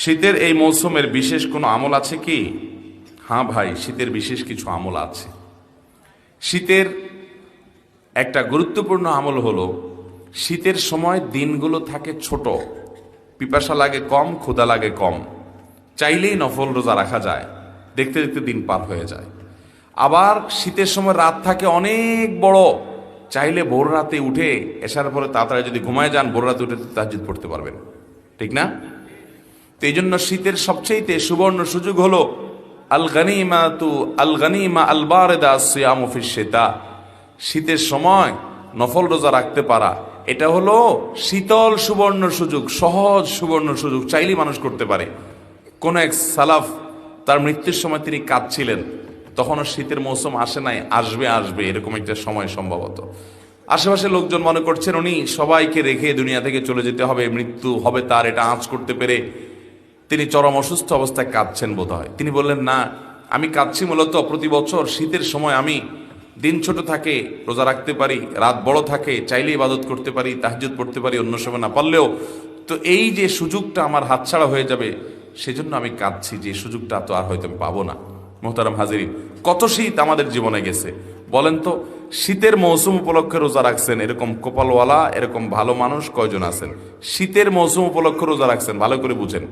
শীতের এই মৌসুমের বিশেষ কোনো আমল আছে কি? হ্যাঁ ভাই, শীতের বিশেষ কিছু আমল আছে। শীতের একটা গুরুত্বপূর্ণ আমল হলো, শীতের সময় দিনগুলো থাকে ছোট, পিপাসা লাগে কম, ক্ষুধা লাগে কম, চাইলেই নফল রোজা রাখা যায়, দেখতে দেখতে দিন পার হয়ে যায়। আবার শীতের সময় রাত থাকে অনেক বড়, চাইলে ভোর রাতে উঠে এসার পরে তাড়াতাড়ি যদি ঘুমায় যান, ভোর রাতে উঠে তাহাজ্জুদ পড়তে পারবেন, ঠিক না? তো এই জন্য শীতের সবচেয়ে সুবর্ণ সুযোগ হলো আল গানিমা আল বারিদা সিয়ামু ফিশ শিতা। শীতের সময় নফল রোজা রাখতে পারা, এটা হলো শীতল সুবর্ণ সুযোগ, সহজ সুবর্ণ সুযোগ, চাইলেই মানুষ করতে পারে। কোন এক সালাফ তার মৃত্যুর সময় তিনি কাঁদছিলেন, তখনও শীতের মৌসুম আসে নাই, আসবে আসবে এরকম একটা সময় সম্ভবত। আশেপাশে লোকজন মনে করছেন উনি সবাইকে রেখে দুনিয়া থেকে চলে যেতে হবে, মৃত্যু হবে তার, এটা আঁচ করতে পেরে তিনি চরম অসুস্থ অবস্থায় কাঁদছেন বোধ হয়। তিনি বললেন, না, আমি কাঁদছি মূলত প্রতি বছর শীতের সময় আমি দিন ছোট থাকে, রোজা রাখতে পারি, রাত বড় থাকে, চাইলে ইবাদত করতে পারি, তাহাজ্জুদ পড়তে পারি, অন্য সময় না পারলেও, তো এই যে সুযোগটা আমার হাতছাড়া হয়ে যাবে, সেজন্য আমি কাঁদছি যে সুযোগটা তো আর হয়তো আমি পাবো না। মোহতারাম হাজিরিন, কত শীত আমাদের জীবনে গেছে বলেন তো। শীতের মৌসুম উপলক্ষে রোজা রাখছেন এরকম কপালওয়ালা, এরকম ভালো মানুষ কয়জন আছেন? শীতের মৌসুম উপলক্ষে রোজা রাখছেন, ভালো করে বুঝেন।